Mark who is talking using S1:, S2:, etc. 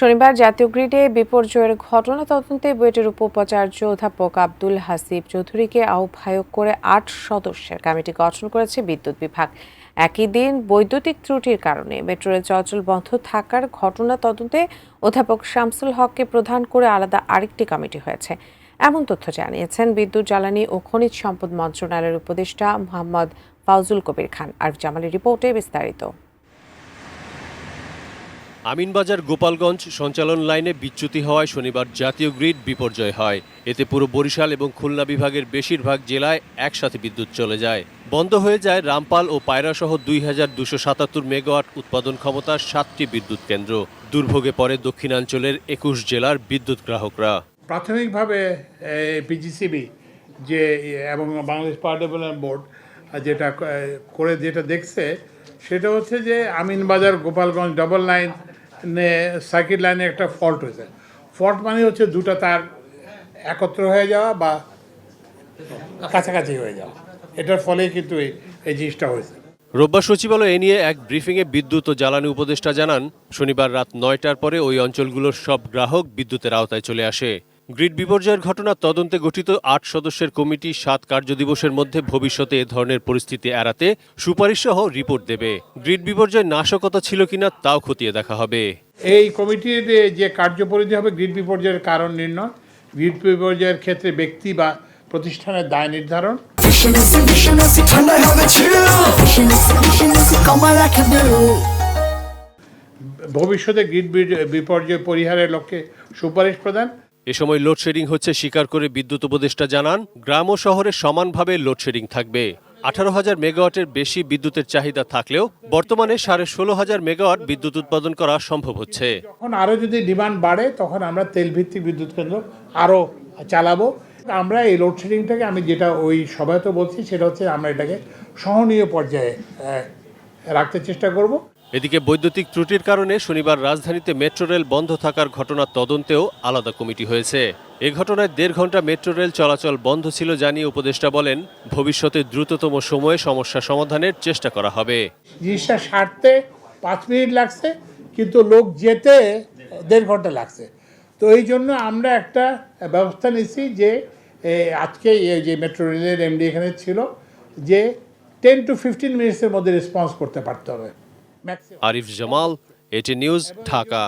S1: শনিবার জাতীয় গ্রিডে বিপর্যয়ের ঘটনা তদন্তে বুয়েটের উপাচার্য অধ্যাপক আব্দুল হাসিব চৌধুরীকে আহ্বায়ক করে ৮ সদস্যের কমিটি গঠন করেছে বিদ্যুৎ বিভাগ। একই দিন বৈদ্যুতিক ত্রুটির কারণে মেট্রো রেল চলাচল বন্ধ থাকার ঘটনা তদন্তে অধ্যাপক শামসুল হককে প্রধান করে আলাদা আরেকটি কমিটি হয়েছে। এমন তথ্য জানিয়েছেন বিদ্যুৎ, জ্বালানি ও খনিজ সম্পদ মন্ত্রণালয়ের উপদেষ্টা মোহাম্মদ ফাউজুল কবির খান। আরিফ জামালের রিপোর্টে বিস্তারিত।
S2: আমিনবাজার গোপালগঞ্জ সঞ্চালন লাইনে বিচ্যুতি হওয়ায় শনিবার জাতীয় গ্রিড বিপর্যয় হয়। এতে পুরো বরিশাল এবং খুলনা বিভাগের বেশিরভাগ জেলায় একসাথে বিদ্যুৎ চলে যায়। বন্ধ হয়ে যায় রামপাল ও পায়রাসহ ২,২৭৭ মেগাওয়াট উৎপাদন ক্ষমতার ৭টি বিদ্যুৎ কেন্দ্র। দুর্ভোগে পড়ে দক্ষিণাঞ্চলের ২১ জেলার বিদ্যুৎ গ্রাহকরা।
S3: প্রাথমিকভাবে পিজিসিবি যে এবং বাংলাদেশ পাওয়ার ডেভেলপমেন্ট বোর্ড যেটা দেখছে সেটা হচ্ছে যে Aminbazar Gopalganj double line circuit লাইনে একটা ফল্ট হয়েছে। ফল্ট মানে হচ্ছে দুটো তার একত্র হয়ে যাওয়া বা কাছাকাছি হয়ে যাওয়া, এটার ফলে কিন্তু এই জিনিসটা হয়েছে।
S2: রোববার সচিবালয়ে এ নিয়ে এক ব্রিফিংয়ে বিদ্যুৎ ও জ্বালানি উপদেষ্টা জানান, শনিবার রাত ৯টার পরে ওই অঞ্চলগুলোর সব গ্রাহক বিদ্যুতের আওতায় চলে আসে। গ্রিড বিপর্যয়ের ঘটনা তদন্তে গঠিত ৮ সদস্যের কমিটি ৭ কার্যদিবসের মধ্যে ভবিষ্যতে এ ধরনের পরিস্থিতি এড়াতে সুপারিশ সহ রিপোর্ট দেবে। গ্রিড বিপর্যয় নাশকতা ছিল কিনা তাও খতিয়ে দেখা হবে।
S3: এই কমিটির যে কার্যপরিধি হবে গ্রিড বিপর্যয়ের কারণ নির্ণয়, গ্রিড বিপর্যয়ের ক্ষেত্রে ব্যক্তি বা প্রতিষ্ঠানের দায় নির্ধারণ, ভবিষ্যতে গ্রিড বিপর্যয় পরিহারের লক্ষ্যে সুপারিশ প্রদান।
S2: এ সময় লোডশেডিং হচ্ছে স্বীকার করে বিদ্যুৎ উপদেষ্টা জানান, গ্রাম ও শহরে সমানভাবে লোডশেডিং থাকবে। ১৮,০০০ মেগাওয়াটের বেশি বিদ্যুতের চাহিদা থাকলেও বর্তমানে ১৬,৫০০ মেগাওয়াট বিদ্যুৎ উৎপাদন করা সম্ভব হচ্ছে।
S3: যখন আরও যদি ডিমান্ড বাড়ে তখন আমরা তেলভিত্তিক বিদ্যুৎ কেন্দ্র আরও চালাবো। আমরা এই লোডশেডিংটাকে আমি যেটা ওই সবাই তো বলছি সেটা হচ্ছে আমরা এটাকে সহনীয় পর্যায়ে রাখতে চেষ্টা করব।
S2: এদিকে বৈদ্যুতিক ত্রুটির কারণে শনিবার রাজধানীতে মেট্রো রেল বন্ধ থাকার ঘটনা তদন্তেও আলাদা কমিটি হয়েছে। এ ঘটনায় ১.৫ ঘন্টা মেট্রো রেল চলাচল বন্ধ ছিল জানিয়ে উপদেষ্টা বলেন, ভবিষ্যতে দ্রুততম সময়ে সমস্যা সমাধানের চেষ্টা করা হবে।
S3: জিনিসটা সারতে ৫ মিনিট লাগছে, কিন্তু লোক যেতে ১.৫ ঘন্টা লাগছে। তো এই জন্য আমরা একটা ব্যবস্থা নিচ্ছি যে আজকে যে মেট্রো রেলের এমডি এখানে ছিল যে 10 to 15 মিনিটসের মধ্যে রেসপন্স করতে পারতে হবে।
S2: আরিফ জামাল, এটি নিউজ, ঢাকা।